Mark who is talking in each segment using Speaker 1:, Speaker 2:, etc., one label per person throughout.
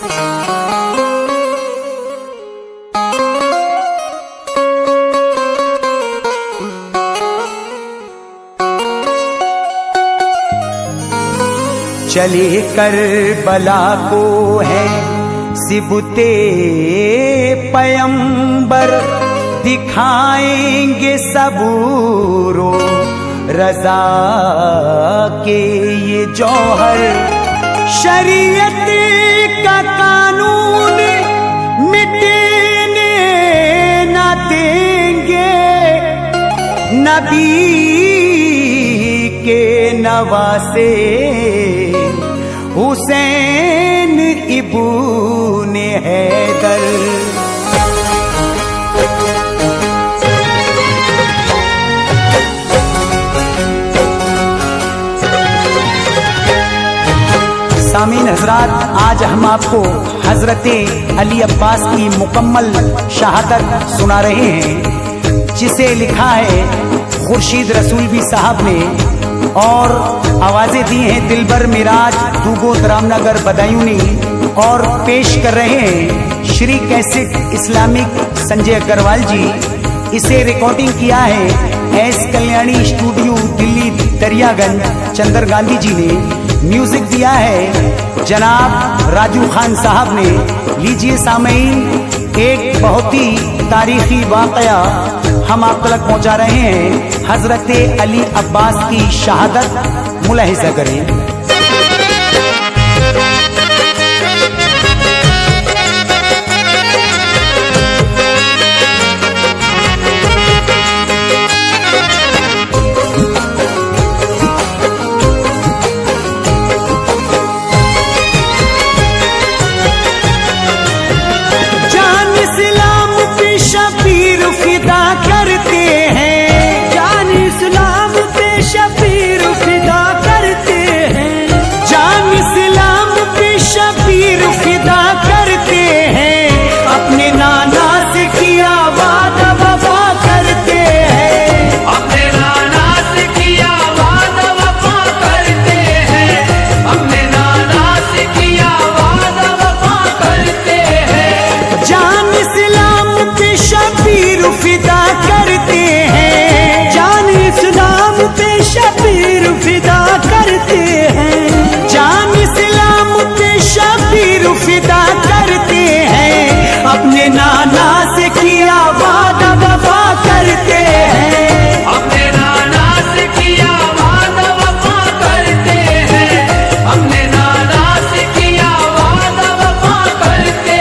Speaker 1: चले करबला को है सिबुते पैगंबर, दिखाएंगे सबूरो रजा के ये जौहर। शरीयत का कानून मिटने न देंगे, नबी के नवासे हुसैन इब्ने हैदर। सामीन हजरात, आज हम आपको हजरत अली अब्बास की मुकम्मल शहादत सुना रहे हैं, जिसे लिखा है खुर्शीद रसूलवी साहब ने और आवाजें दी हैं दिलबर मिराज दूगो रामनगर बदायूनी, और पेश कर रहे हैं श्री कैसेट इस्लामिक संजय अग्रवाल जी। इसे रिकॉर्डिंग किया है एस कल्याणी स्टूडियो दिल्ली दरियागंज, चंदर गांधी जी ने। म्यूजिक दिया है जनाब राजू खान साहब ने। लीजिए सामीन, एक बहुत ही तारीखी वाकया हम आप तक पहुंचा रहे हैं। हजरत अली अब्बास की शहादत मुलाहिजा करें। अपने नाना से किया वादा वफा करते हैं,
Speaker 2: अपने नाना से किया वादा वफा करते हैं, अपने नाना से किया वादा वफा करते हैं।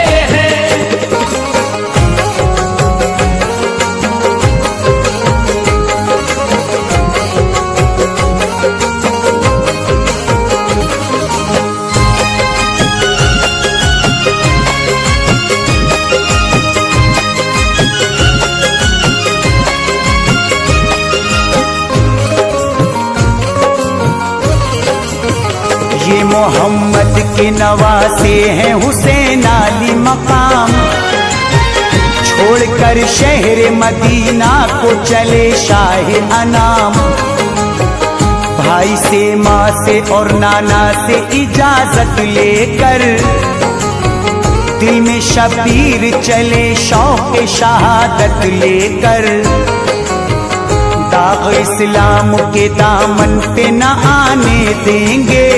Speaker 1: ये मोहम्मद के नवासे हैं हुसैन अली मकाम, छोड़कर शहर मदीना को चले शाह अनाम। भाई से, माँ से और नाना से इजाजत लेकर दिल में शबीर चले शौक शहादत लेकर। दाग इस्लाम के दामन पे न आने देंगे,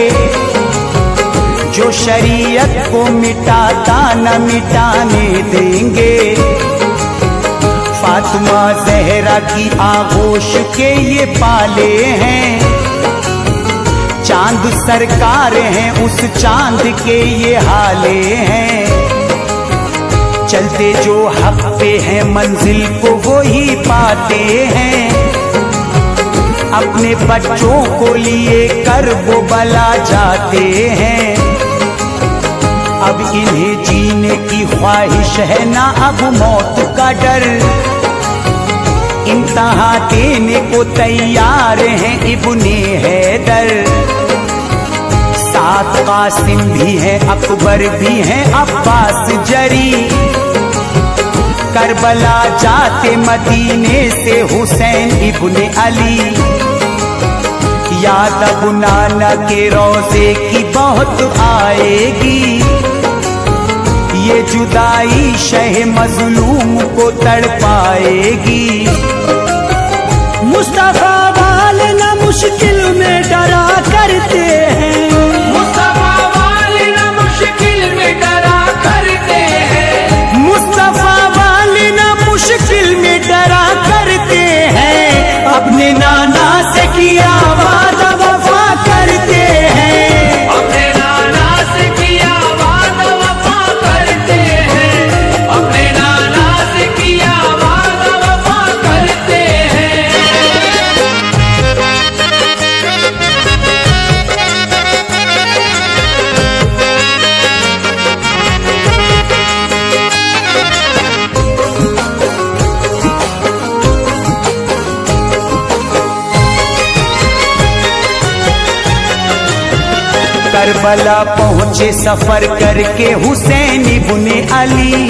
Speaker 1: जो शरीयत को मिटाता न मिटाने देंगे। फातिमा जहरा की आगोश के ये पाले हैं, चांद सरकार हैं उस चांद के ये हाले हैं। चलते जो हक पे हैं मंजिल को वो ही पाते हैं, अपने बच्चों को लिए कर वो बला जाते हैं। अब इन्हें जीने की ख्वाहिश है ना अब मौत का डर, इंतहा देने को तैयार हैं इब्ने हैदर। साथ कासिम भी हैं, अकबर भी हैं, अब्बास जरी। करबला जाते मदीने से हुसैन इब्ने अली। याद अब नाना के रोजे की बहुत आएगी, जुदाई शह मजलूम को तड़पाएगी।
Speaker 3: मुस्तफा वाले न मुश्किल में डरा करते हैं,
Speaker 2: मुस्तफा वाले न मुश्किल में डरा करते हैं,
Speaker 1: मुस्तफा वाले न मुश्किल में डरा करते हैं। अपने नाना से किया वादा वफा करते हैं,
Speaker 2: अपने नाना से किया वादा वफा करते हैं, अपने नाना से किया वादा वफा करते हैं।
Speaker 1: करबला पहुंचे सफर करके हुसैन इब्ने अली,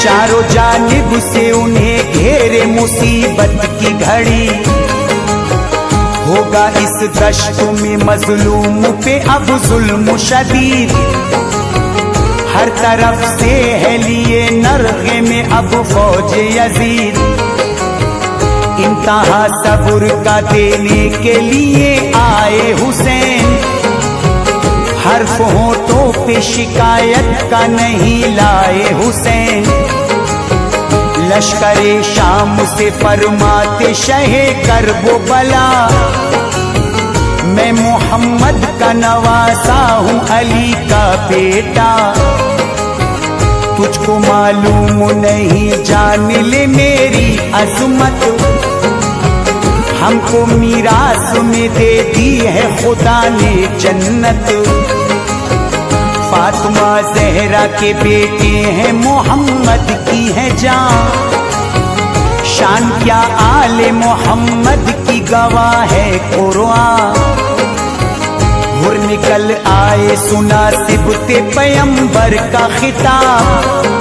Speaker 1: चारों जानिब से उन्हें घेरे मुसीबत की घड़ी। होगा इस दश्त में मजलूम पे अब जुल्म शदीद, हर तरफ से है लिए नरगे में अब फौज यजीद। इंतहा सब्र का देने के लिए आए हुसैन, हर्फ होठों पे शिकायत का नहीं लाए हुसैन। लश्करे शाम से फरमाते शहे करबो बला, मैं मोहम्मद का नवासा हूँ अली का बेटा। तुझको मालूम नहीं जान ले मेरी अजमत, हमको मीरास में दे दी है खुदा ने जन्नत। फातिमा जहरा के बेटे हैं मोहम्मद की है जान, शान क्या आले मोहम्मद की गवाह है कुरान। हुर निकल आए सुना सिबते पैगंबर का खिताब,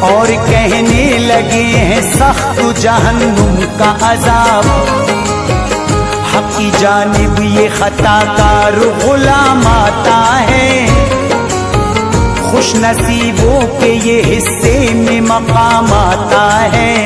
Speaker 1: और कहने लगे हैं सख्त जहन्नुम का अजाब। हक की जानिब ये खताकार गुलाम आता है, खुश नसीबों के ये हिस्से में मकाम आता है।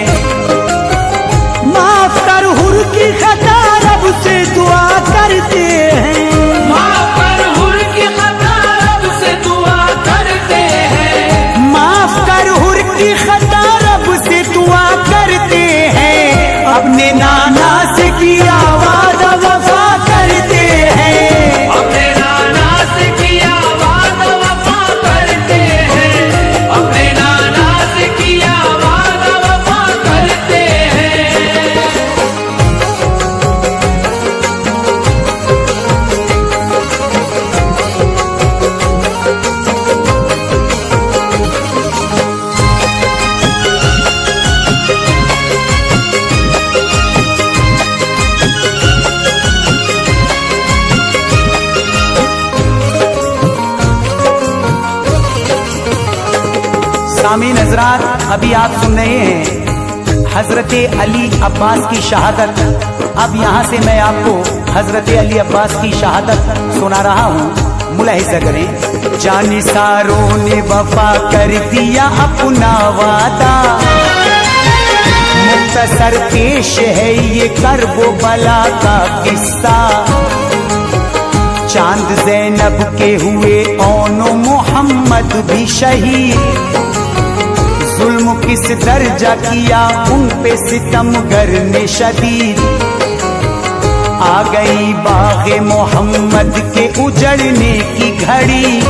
Speaker 3: माफ कर हुर की खता रब से दुआ करते हैं,
Speaker 2: माफ कर हुर की खता रब से दुआ करते हैं,
Speaker 1: माफ कर हुर की खता रब से दुआ करते हैं। अपने नाना से किया वादा वफा करते हैं,
Speaker 2: अपने नाना से किया वादा वफा करते हैं, अपने नाना से किया वादा वफा करते हैं।
Speaker 1: सामीन हजरात, अभी आप सुन रहे हैं हजरत अली अब्बास की शहादत। अब यहाँ से मैं आपको हजरत अली अब्बास की शहादत सुना रहा हूँ, मुलाहिजा करें। जानिसारों ने वफा कर दिया अपना वादा, मुख्तसर पेश है ये करबो बला का किस्सा। चांद ज़ैनब के हुए औनो मोहम्मद भी शहीद, जुल्म किस दर्जा किया उन पे सितमगर ने शदीद। आ गई बाग़े मोहम्मद के उजड़ने की घड़ी,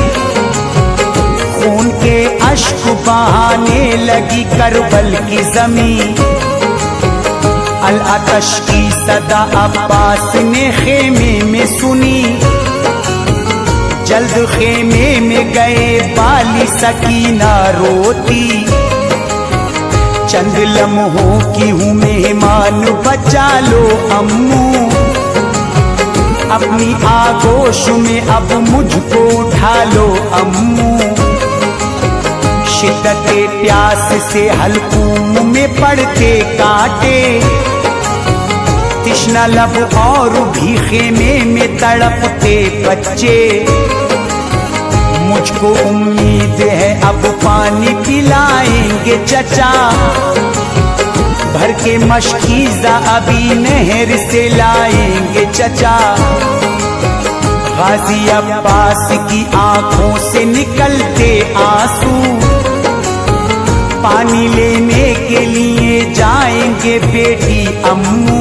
Speaker 1: खून के अश्क बहाने लगी करबल की जमीन। अल अतश की सदा अब्बास ने खेमे में सुनी, जल्द खेमे में गए बाली सकीना रोती। चंद लम्हों की हूँ मेहमान बचा लो अम्मू, अपनी आगोश में अब मुझको उठा लो अम्मू। शिद्दते प्यास से हलकूम में पड़ते कांटे, तिश्ना लब और भी खेमे में तड़पते बच्चे। मुझको उम्मीद है चचा, भर के मशकीज़ा अभी नहर से लाएंगे चचा। गाजी अब्बास की आंखों से निकलते आंसू, पानी लेने के लिए जाएंगे बेटी अम्मू।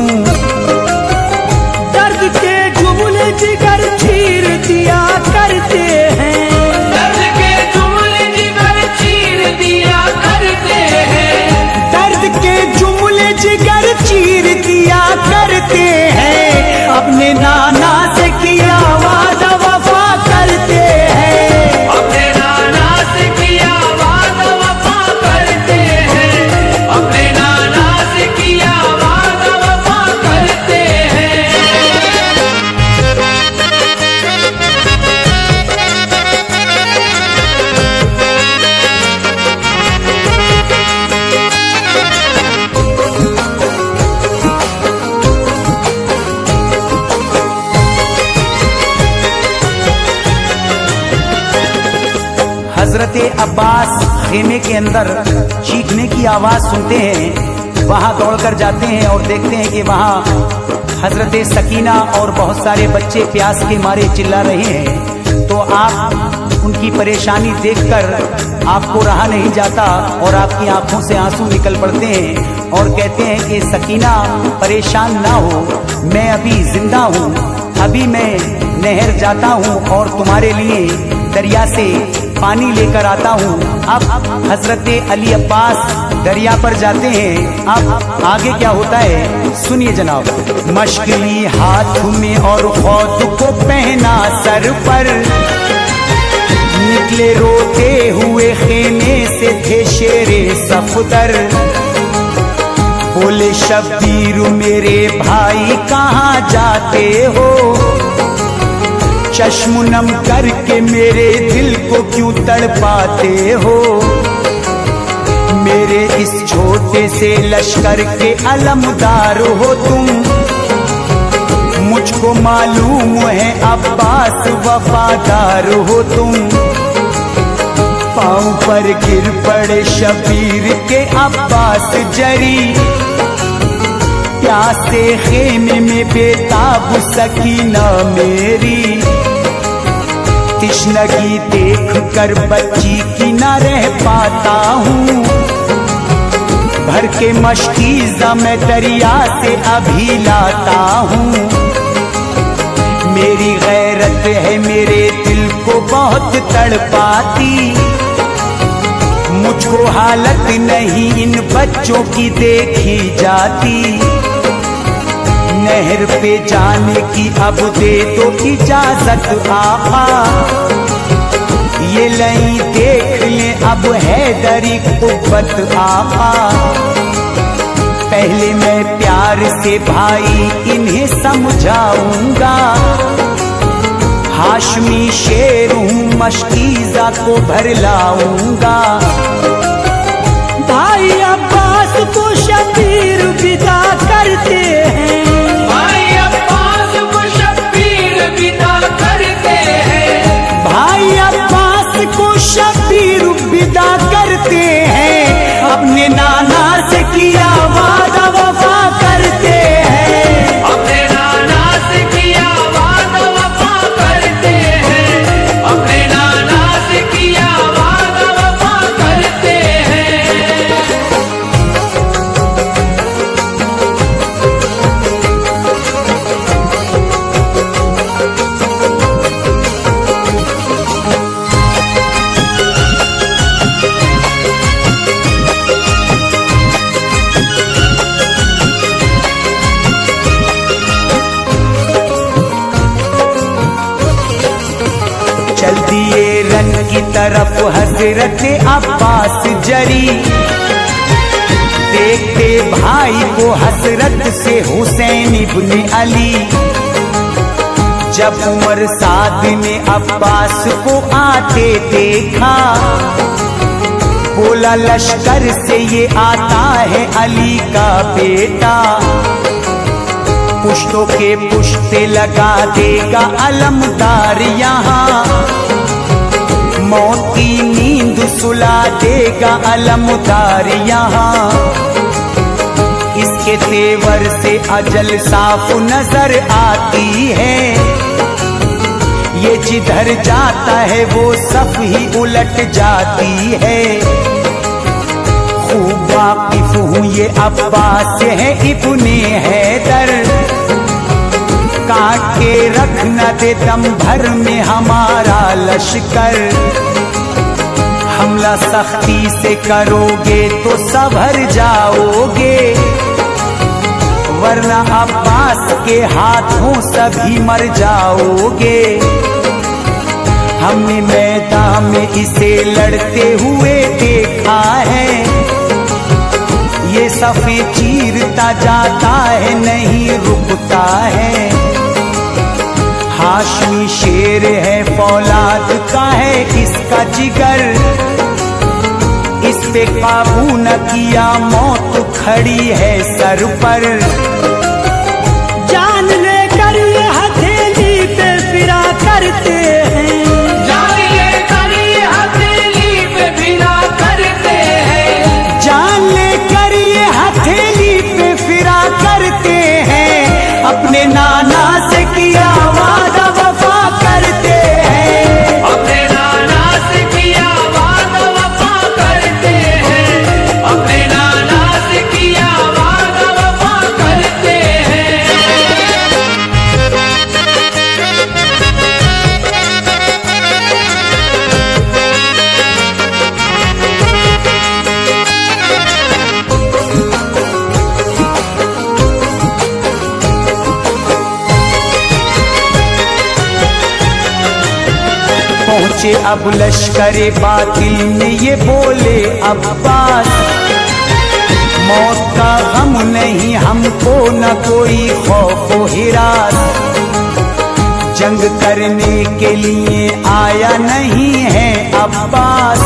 Speaker 3: दर्द के जुमले जिगर चीर दिया करते हैं,
Speaker 2: दर्द के जुमले जिगर चीर दिया करते हैं,
Speaker 3: दर्द के जुमले जिगर चीर दिया करते हैं। अपने नाना से किया वादा वफा करते हैं,
Speaker 2: अपने नाना से किया वादा वफा करते हैं, अपने नाना से किया वादा वफा करते हैं।
Speaker 1: हजरत अब्बास खेमे के अंदर चीखने की आवाज सुनते हैं, वहां दौड़कर जाते हैं और देखते हैं कि वहां हजरत सकीना और बहुत सारे बच्चे प्यास के मारे चिल्ला रहे हैं। तो आप उनकी परेशानी देखकर आपको रहा नहीं जाता और आपकी आंखों से आंसू निकल पड़ते हैं और कहते हैं कि सकीना परेशान ना हो, मैं अभी जिंदा हूँ, अभी मैं नहर जाता हूँ और तुम्हारे लिए दरिया से पानी लेकर आता हूँ। अब हजरत अली अब्बास दरिया पर जाते हैं। अब आगे क्या होता है सुनिए जनाब। मशगली हाथ में और खौद को पहना सर पर, निकले रोते हुए खेमे से थे शेरे सफदर। बोले शब्बीर मेरे भाई कहाँ जाते हो, चश्म नम करके मेरे दिल को क्यों तड़पाते हो। मेरे इस छोटे से लश्कर के अलमदार हो तुम, मुझको मालूम है अब्बास वफादार हो तुम। पाँव पर गिर पड़े शबीर के अब्बास जरी, प्यासे खेमे में बेताब सकीना मेरी। तिश्नगी देख कर बच्ची की न रह पाता हूँ, भर के मशकीज़ा मैं दरिया से अभी लाता हूँ। मेरी गैरत है मेरे दिल को बहुत तड़पाती, मुझको हालत नहीं इन बच्चों की देखी जाती। नहर पे जाने की अब दे दो इजाजत आका, ये लई देख ले अब हैदरी कुव्वत आका। पहले मैं प्यार से भाई इन्हें समझाऊंगा, हाशमी शेर हूँ मशकीज़ा को भर लाऊंगा।
Speaker 3: भाई अब्बास को शबीर विदा करते हैं,
Speaker 2: भाई अब्बास को शब्बीर विदा करते हैं,
Speaker 3: भाई अब्बास को शबीर विदा करते हैं। अपने नाना से किया वादा वफा करते हैं,
Speaker 2: अपने नाना से किया वादा वफा करते हैं, अपने नाना से किया वादा वफा करते हैं।
Speaker 1: चल दिए रन की तरफ हजरत अब्बास जरी, देखते भाई को हसरत से हुसैन इब्न अली। जब उमर साद ने अब्बास को आते देखा, बोला लश्कर से ये आता है अली का बेटा, पुश्तों के पुश्ते लगा देगा अलमदार यहाँ, मौत की नींद सुला दे पढ़ेगा अलमदार यहाँ। इसके तेवर से अजल साफ नजर आती है, ये जिधर जाता है वो सब ही उलट जाती है। खूब वाकिफ हूँ ये अब्बास है इब्ने हैदर, काट के रख न दे दम भर में हमारा लश्कर। हमला सख्ती से करोगे तो संभर जाओगे, वरना अब्बास के हाथों सभी मर जाओगे। हमने मैदान में इसे लड़ते हुए देखा है, ये सफ़े चीरता जाता है नहीं रुकता है। हाशमी शेर है फौलाद का है इसका जिगर, इस पे काबू न किया मौत खड़ी है सर पर।
Speaker 3: जान लेकर ये हथेली पे फिरा करते हैं,
Speaker 2: जान लेकर ये हथेली पे फिरा करते हैं,
Speaker 3: जान लेकर ये हथेली पे फिरा करते हैं। अपने नाना से किया वादा वफा करते हैं,
Speaker 2: अपने नाना से किया वादा वफा करते हैं, अपने नाना से किया वादा वफा करते हैं।
Speaker 1: पहुंचे अब लश्करे बातिल में ये बोले अब्बास, मौत का गम नहीं हमको न कोई खौफ हिरास। जंग करने के लिए आया नहीं है अब्बास,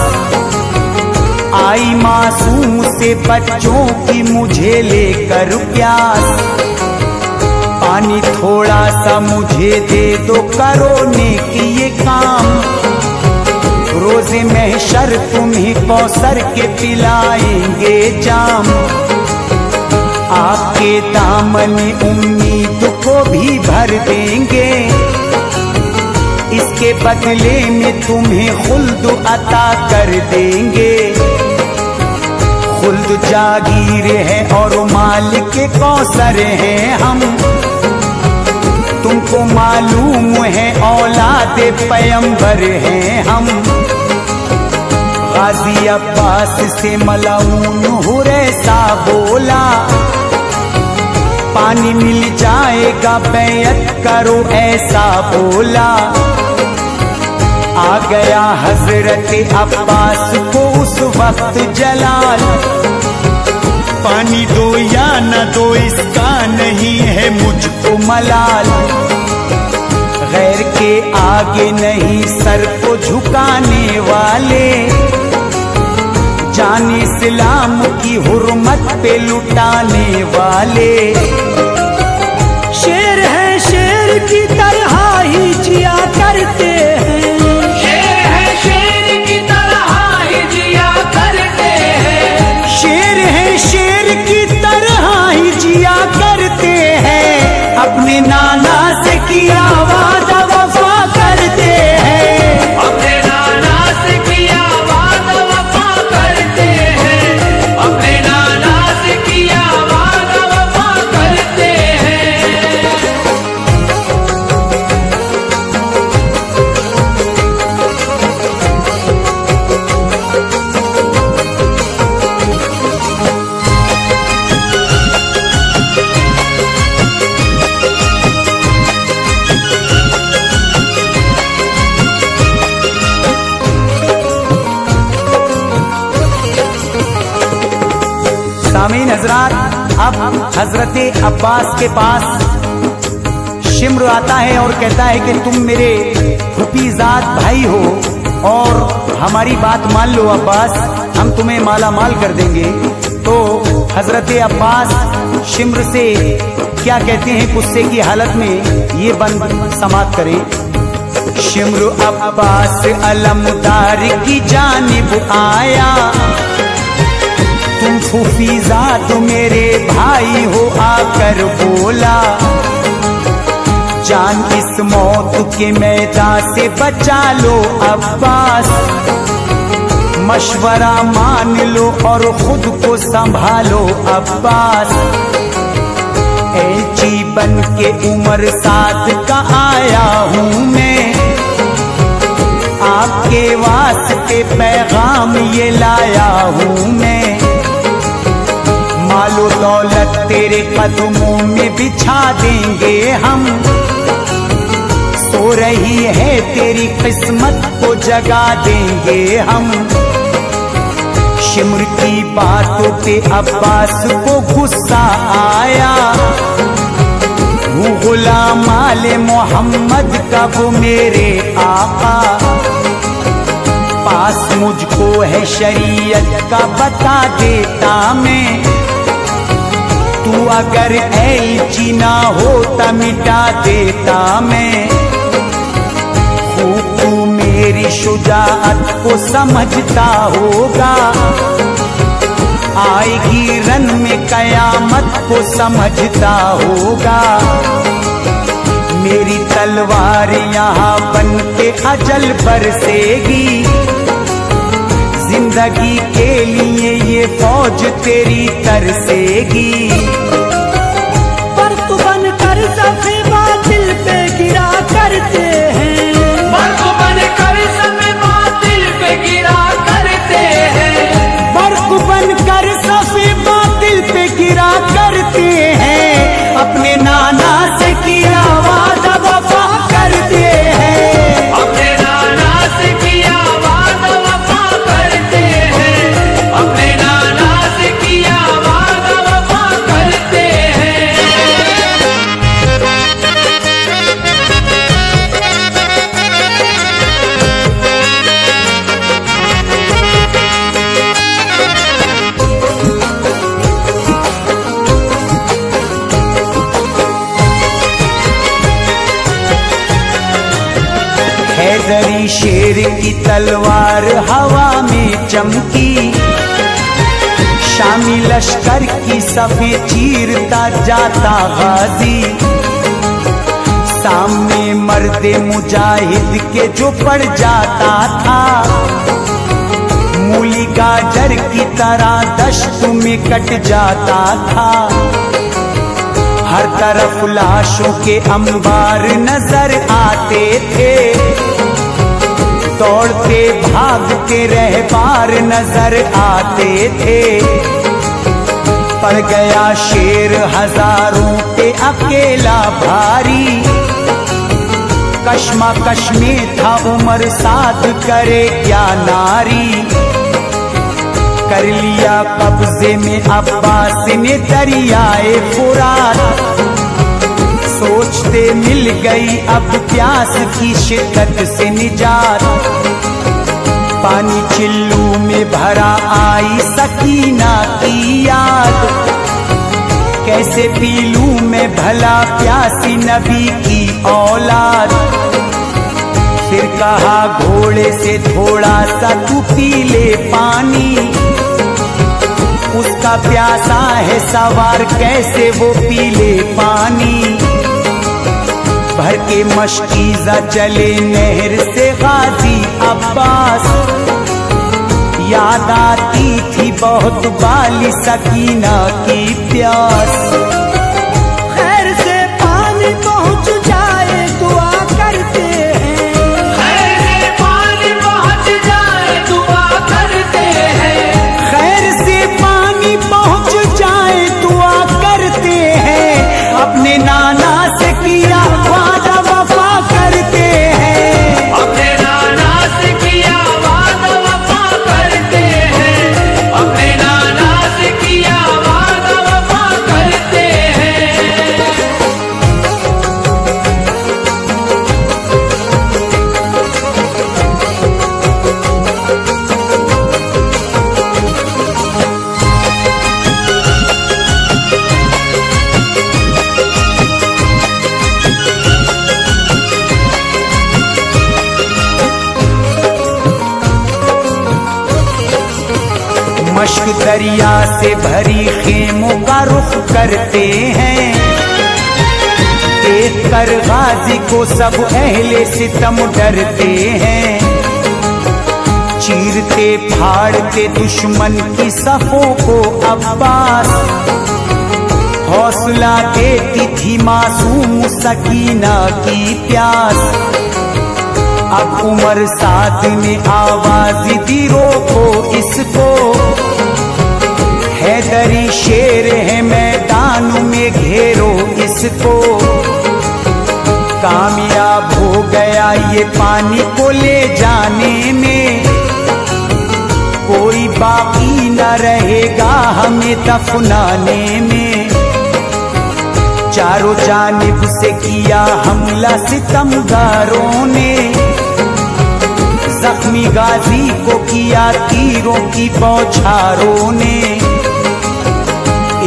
Speaker 1: आई मासूम से बच्चों की मुझे लेकर प्यास। पानी थोड़ा सा मुझे दे दो करो नेकी ये काम, रोज़े महशर तुम्ही कौसर के पिलाएंगे जाम। आपके दामन उम्मीद को भी भर देंगे, इसके बदले में तुम्हें खुल्द अता कर देंगे। खुल्द जागीर है और मालिक के कौसर हैं हम, तुमको मालूम है औलाद पैगंबर हैं हम। गाजी अब्बास से मलाऊन हुरैसा बोला, पानी मिल जाएगा बैयत करो ऐसा बोला। आ गया हजरत अब्बास को उस वक्त जलाल, पानी दो या न दो इसका नहीं है मुझको मलाल। गैर के आगे नहीं सर को झुकाने वाले, जान इस्लाम की हुर्मत पे लुटाने वाले।
Speaker 3: शेर है शेर की तरह ही जिया करते हैं,
Speaker 2: शेर है शेर की तरह ही जिया करते हैं,
Speaker 3: शेर है शेर की तरह ही जिया करते हैं। अपने नाना से किया वादा वफा करते हैं,
Speaker 2: अपने नाना से किया वादा वफा करते हैं, अपने नाना से किया वादा वफा करते हैं।
Speaker 1: सामीन हजरात, अब हजरत अब्बास के पास शिम्र आता है और कहता है कि तुम मेरे फुफीजात भाई हो और हमारी बात मान लो अब्बास, हम तुम्हें माला माल कर देंगे। तो हजरत अब्बास शिम्र से क्या कहते हैं गुस्से की हालत में, ये बंद समाप्त करें।
Speaker 3: शिमरू अब्बास अलमदार की जानिब आया, तुम फूफीजाद मेरे भाई हो आकर बोला, जान इस मौत के मैदान से बचा लो अब्बास, मशवरा मान लो और खुद को संभालो अब्बास। ऐची बन के उम्र साद का आया हूँ मैं, आपके वास्ते पैगाम ये लाया हूँ मैं, मालो दौलत तेरे कदमों में बिछा देंगे हम, सो रही है तेरी किस्मत को जगा देंगे हम। शिमर की बातों पे अब्बास को गुस्सा आया, वो गुलाम आले मोहम्मद का वो मेरे आका, पास मुझको है शरीयत का बता देता मैं, तू अगर ऐची ना होता मिटा देता मैं। तू मेरी शुजाअत को समझता होगा, आएगी रन में कयामत को समझता होगा, मेरी तलवार यहाँ बन के अजल बरसेगी, जिंदगी के लिए ये फौज तेरी तरसेगी।
Speaker 4: बर्फ बनकर सफे बातिल पे गिरा करते हैं,
Speaker 2: बर्फ बनकर सफे बातिल पे गिरा करते हैं,
Speaker 3: बर्फ बनकर सफे बातिल पे गिरा करते हैं, अपने नाना से किया वादा वफा करते हैं,
Speaker 2: अपने नाना से किया वादा वफा करते हैं, अपने नाना से किया वादा वफा करते हैं।
Speaker 3: हैदरी शेर की तलवार हवा में चमकी, शामी लश्कर की सफे चीरता जाता गाजी, सामने मर्दे मुजाहिद के जो पड़ जाता था, मूली गाजर की तरह दश्त में कट जाता था, हर तरफ लाशों के अंबार नजर आते थे, दौड़ते भागते रहबार नजर आते थे, पड़ गया शेर हजारों पे अकेला भारी, कश्मकश में था उमर साथ करे क्या नारी, कर लिया कब्जे में अब्बास ने दरियाए फुरात, सोचते मिल गई अब प्यास की शिद्दत से निजात, पानी चिल्लू में भरा आई सकीना की याद, कैसे पी लूं मैं भला प्यासी नबी की औलाद, फिर कहा घोड़े से थोड़ा सा तू पी ले पानी, उसका प्यासा है सवार कैसे वो पी ले पानी, भर के मशकीजा चले नहर से गाजी अब्बास, याद आती थी बहुत बाली सकीना की प्यास।
Speaker 4: खैर से पानी पहुँच जाए दुआ करते हैं,
Speaker 2: खैर से पानी पहुँच जाए दुआ करते हैं,
Speaker 3: खैर से पानी पहुँच जाए दुआ करते हैं, अपने नाना से किया वादा वफा करते हैं,
Speaker 2: अपने नाना से किया वादा वफा करते हैं, अपने नाना से किया वादा वफा करते
Speaker 1: मश्क दरिया से भरी खेमों का रुख करते हैं, देख कर गाजी को सब अहले सितम डरते हैं। चीरते फाड़ते दुश्मन की सफों को अब्बास, हौसला देती थी मासूम सकीना की प्यास। अब उमर साथ ने आवाज दी रोको इसको, हैदरी शेर है मैदान में घेरो इसको। कामयाब हो गया ये पानी को ले जाने में, कोई बाकी न रहेगा हमें दफनाने में। चारों जानिब से किया हमला सितमगारों ने, जख्मी गाजी को किया तीरों की बौछारों ने।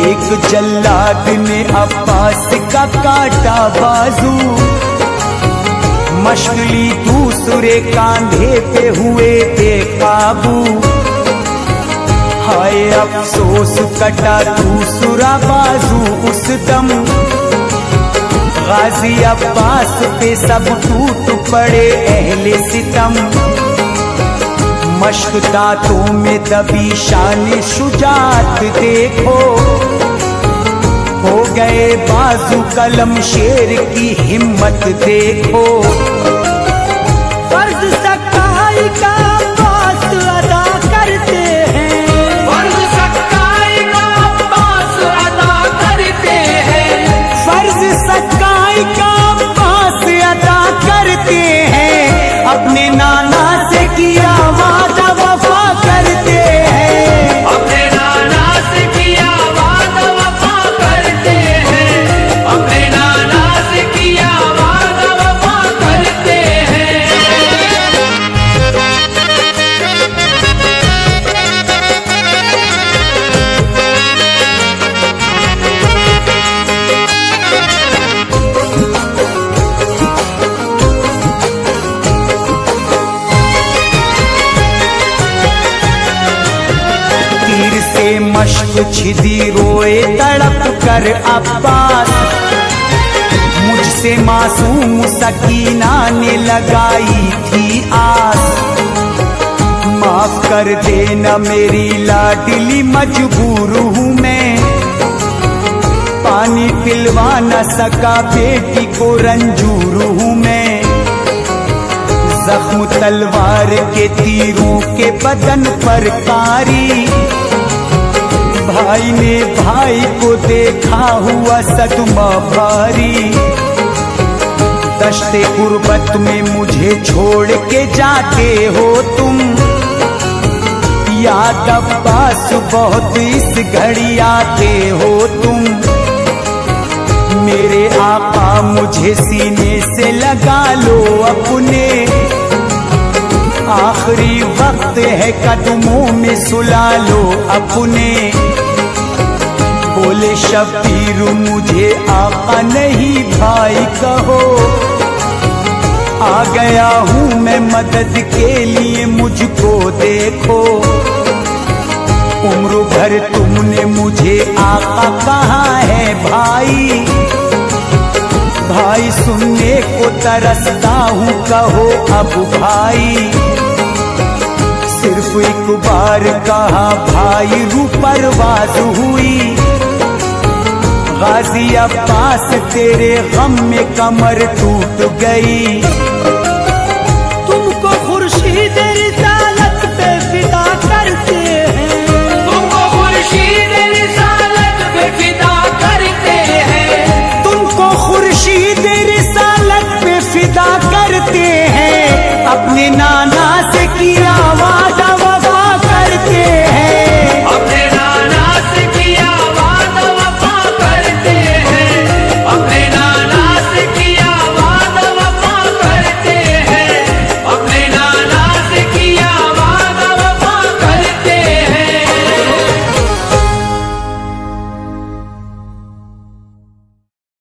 Speaker 1: एक जल्लाद ने अब्बास का काटा बाजू, मशगली दूसरे कांधे पे हुए बेकाबू। हाय अफसोस कटा दूसरा बाजू उस दम, गाजी अब्बास पे सब टूट पड़े अहले सितम। मश्क दांतों में दबी शान शुजात देखो, हो गए बाजू कलम शेर की हिम्मत देखो।
Speaker 4: फर्ज सच्चाई का अब्बास अदा करते हैं,
Speaker 2: फर्ज सच्चाई का अब्बास अदा करते हैं,
Speaker 1: फर्ज सच्चाई का अब्बास अदा करते हैं। अपने नाना से किया वादा वफा करते हैं,
Speaker 2: अपने नाना से किया वादा वफा करते हैं, अपने नाना से किया वादा वफा करते हैं।
Speaker 1: तीर से मश्क छिदी रोए तड़प कर अब्बास, मुझसे मासूम सकीना ने लगाई थी आस। माफ कर देना मेरी लाडली मजबूर हूँ मैं, पानी पिलवा न सका बेटी को रंजूर हूँ मैं। जख्म तलवार के तीरों के बदन पर कारी, भाई ने भाई को देखा हुआ सदमा भारी। दश्ते गुर्बत में मुझे छोड़ के जाते हो तुम, याद अब्बास बहुत इस घड़ी आते हो तुम। मेरे आका मुझे सीने से लगा लो अपने, आखिरी वक्त है कदमों में सुला लो अपने। बोले शब्बीर मुझे आका नहीं भाई कहो, आ गया हूँ मैं मदद के लिए मुझको देखो। उम्र भर तुमने मुझे आका कहा है भाई, भाई सुनने को तरसता हूँ कहो अब भाई। सिर्फ एक बार कहा भाई रूह परवाज हुई, गाजी अब्बास तेरे गम में कमर टूट गई।
Speaker 4: तुमको खुर्शीद रिसालत पे फिदा करते हैं,
Speaker 2: तुमको खुर्शीद रिसालत पे फिदा करते हैं,
Speaker 1: तुमको खुर्शीद रिसालत पे फिदा करते हैं। अपने नाना